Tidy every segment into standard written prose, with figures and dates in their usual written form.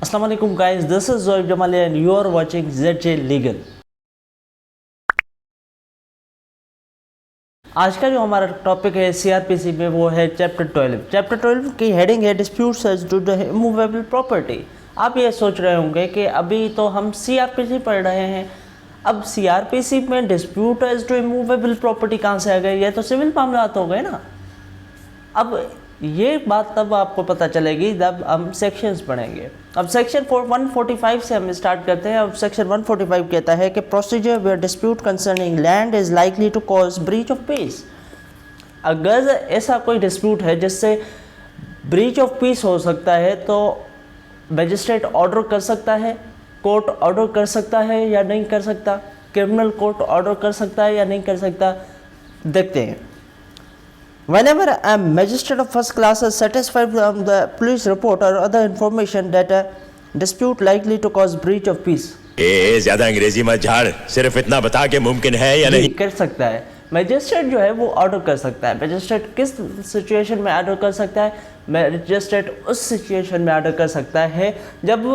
अस्सलाम वालेकुम guys, this is Zoeb Jamali and you are watching ZJ legal. आज का जो हमारा टॉपिक है सीआरपीसी में वो है चैप्टर 12। चैप्टर 12 की हेडिंग है disputes as to the immovable property. आप ये सोच रहे होंगे कि अभी तो हम सीआरपीसी पढ़ रहे हैं, अब सीआरपीसी में dispute as to immovable property कहाँ से आ गए? ये तो सिविल मामलात हो गए ना। अब ये बात तब आपको पता चलेगी जब हम सेक्शंस पढ़ेंगे। अब सेक्शन 145 से हम स्टार्ट करते हैं। अब सेक्शन 145 कहता है कि procedure where dispute concerning land is likely to cause breach of peace. अगर ऐसा कोई डिस्प्यूट है जिससे ब्रीच ऑफ पीस हो सकता है तो मजिस्ट्रेट ऑर्डर कर सकता है, कोर्ट ऑर्डर कर सकता है या नहीं कर सकता, क्रिमिनल कोर्ट ऑर्डर कर सकता है या नहीं कर सकता। देखते हैं। Whenever a magistrate of first class is satisfied from the police report or other information that a dispute likely to cause breach of peace. ज्यादा अंग्रेजी मत झाड़, सिर्फ इतना बता के मुमकिन है या नहीं। कर सकता है मैजिस्ट्रेट जो है वो ऑर्डर कर सकता है। मैजिस्ट्रेट किस सिचुएशन में ऑर्डर कर सकता है? मैजिस्ट्रेट उस सिचुएशन में ऑर्डर कर सकता है जब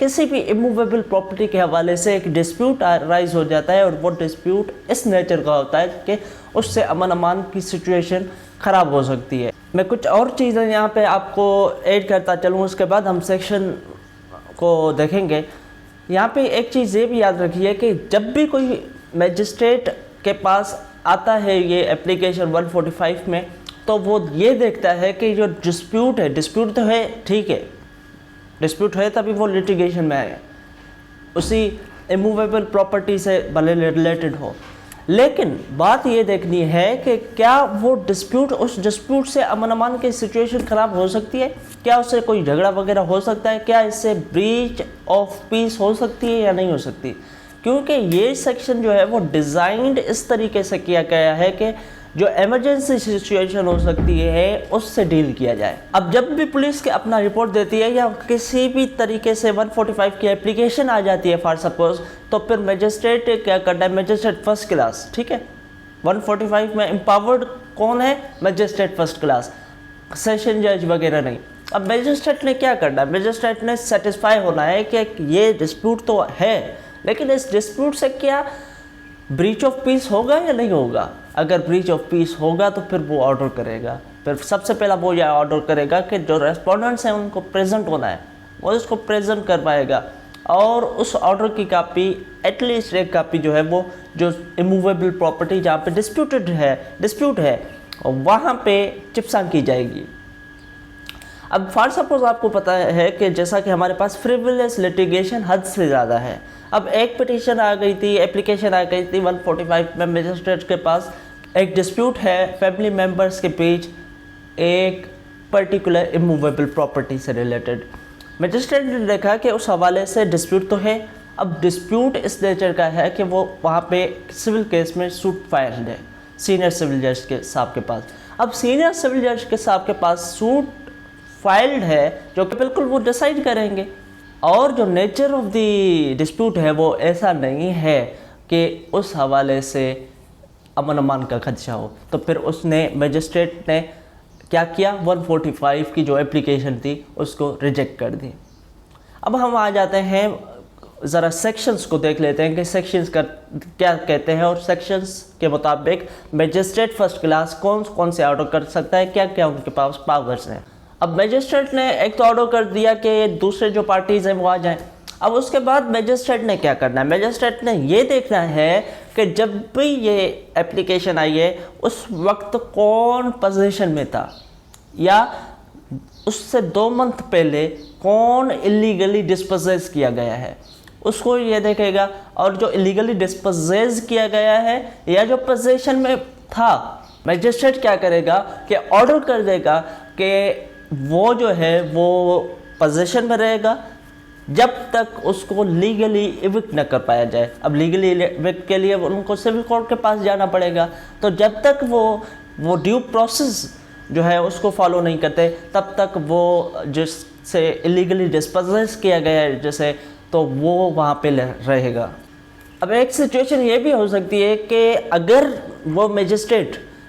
किसी भी इमूवेबल प्रॉपर्टी के हवाले से एक डिस्प्यूट राइज हो जाता है और वो डिस्प्यूट इस नेचर का होता है कि उससे अमन अमान की सिचुएशन ख़राब हो सकती है। मैं कुछ और चीज़ें यहाँ पे आपको ऐड करता चलूँ, उसके बाद हम सेक्शन को देखेंगे। यहाँ पे एक चीज़ ये भी याद रखिए कि जब भी कोई मैजिस्ट्रेट के पास आता है ये एप्लीकेशन 145 में, तो वो ये देखता है कि जो डिस्प्यूट तो है, ठीक है, डिस्प्यूट है तभी वो लिटिगेशन में आए, उसी इमूवेबल प्रॉपर्टी से भले रिलेटेड हो, लेकिन बात ये देखनी है कि क्या वो उस डिस्प्यूट से अमन अमान की सिचुएशन ख़राब हो सकती है, क्या उससे कोई झगड़ा वगैरह हो सकता है, क्या इससे ब्रीच ऑफ पीस हो सकती है या नहीं हो सकती। क्योंकि ये सेक्शन जो है वो डिज़ाइंड इस तरीके से किया गया है कि जो इमरजेंसी सिचुएशन हो सकती है उससे डील किया जाए। अब जब भी पुलिस के अपना रिपोर्ट देती है या किसी भी तरीके से 145 की एप्लीकेशन आ जाती है फॉर सपोज, तो फिर मैजिस्ट्रेट क्या करता है? मैजिस्ट्रेट फर्स्ट क्लास, ठीक है, 145 में एम्पावर्ड कौन है? मैजिस्ट्रेट फर्स्ट क्लास, सेशन जज वगैरह नहीं। अब मैजिस्ट्रेट ने क्या करना है? मैजिस्ट्रेट ने सेटिस्फाई होना है कि ये डिस्प्यूट तो है, लेकिन इस डिस्प्यूट से क्या ब्रीच ऑफ पीस होगा या नहीं होगा। अगर ब्रीच ऑफ पीस होगा तो फिर वो ऑर्डर करेगा। फिर सबसे पहला वो यह ऑर्डर करेगा कि जो रेस्पोंडेंट्स हैं उनको प्रेजेंट होना है, वो इसको प्रेजेंट करवाएगा और उस ऑर्डर की कापी, एटलीस्ट एक कापी जो है वो जो इमूवेबल प्रॉपर्टी जहाँ पे डिस्प्यूट है वहाँ पे चिपसान की जाएगी। अब फॉर सपोज आपको पता है कि जैसा कि हमारे पास फ्रिवलेस लिटिगेशन हद से ज़्यादा है। अब एक पिटीशन आ गई थी, एप्लीकेशन आ गई थी 145 में, मैजिस्ट्रेट के पास एक डिस्प्यूट है फैमिली मेम्बर्स के बीच एक पर्टिकुलर इमूवेबल प्रॉपर्टी से रिलेटेड। मैजिस्ट्रेट ने देखा कि उस हवाले से डिस्प्यूट तो है। अब डिस्प्यूट इस नेचर का है कि वो वहाँ पे सिविल केस में सूट फाइल्ड है सीनियर सिविल जज के साहब के पास। अब सीनियर सिविल जज के साहब के पास सूट फाइल्ड है जो कि बिल्कुल वो डिसाइड करेंगे, और जो नेचर ऑफ द डिस्प्यूट है वो ऐसा नहीं है कि उस हवाले से अमन अमान का खदशा हो। तो फिर मैजिस्ट्रेट ने क्या किया? 145 की जो एप्लीकेशन थी उसको रिजेक्ट कर दी। अब हम आ जाते हैं, ज़रा सेक्शंस को देख लेते हैं कि सेक्शंस का क्या कहते हैं, और सेक्शंस के मुताबिक मैजिस्ट्रेट फर्स्ट क्लास कौन कौन से ऑर्डर कर सकता है, क्या क्या उनके पास पावर्स हैं। अब मैजिस्ट्रेट ने एक तो ऑर्डर कर दिया कि दूसरे जो पार्टीज़ हैं वो आ जाएं। अब उसके बाद मैजिस्ट्रेट ने क्या करना है? मैजिस्ट्रेट ने ये देखना है कि जब भी ये एप्लीकेशन आई है उस वक्त कौन पोजीशन में था, या उससे 2 मंथ पहले कौन इलीगली डिस्पोजेस किया गया है, उसको ये देखेगा। और जो इलीगली डिस्पोजेस किया गया है या जो पोजीशन में था, मैजिस्ट्रेट क्या करेगा कि ऑर्डर कर देगा कि वो जो है वो पोजीशन में रहेगा जब तक उसको लीगली इविक्ट न कर पाया जाए। अब लीगली इविक्ट के लिए उनको सिविल कोर्ट के पास जाना पड़ेगा, तो जब तक वो ड्यू प्रोसेस जो है उसको फॉलो नहीं करते तब तक वो जिससे इलीगली डिस्पोजेस किया गया है जैसे, तो वो वहाँ पे रहेगा। अब एक सिचुएशन ये भी हो सकती है कि अगर वो magistrate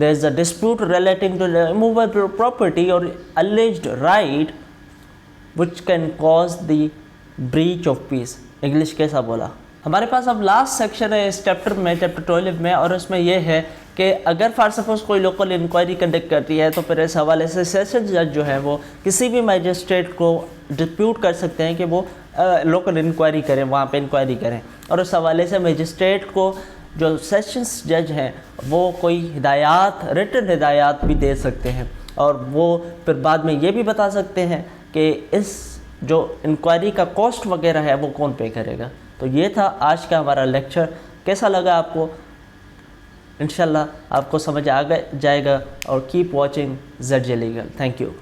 there is a dispute relating to the immovable property or alleged right which can cause the breach of peace. English कैसा बोला। हमारे पास अब लास्ट सेक्शन है इस चैप्टर में, चैप्टर 12 में, और उसमें यह है कि अगर फॉर सपोज कोई लोकल इंक्वायरी कंडक्ट करती है तो फिर इस हवाले से सेशन जज जो है वो किसी भी मैजिस्ट्रेट को डिस्प्यूट कर सकते हैं कि वो लोकल इंक्वायरी करें, वहाँ पे इंक्वायरी करें, और उस हवाले से मैजिस्ट्रेट को जो सेशंस जज हैं वो कोई हिदायत, रिटन हिदायत भी दे सकते हैं, और वो फिर बाद में ये भी बता सकते हैं कि इस जो इंक्वायरी का कॉस्ट वगैरह है वो कौन पे करेगा। तो ये था आज का हमारा लेक्चर। कैसा लगा आपको? इंशाल्लाह आपको समझ आ जाएगा। और keep watching ZJ legal. Thank you.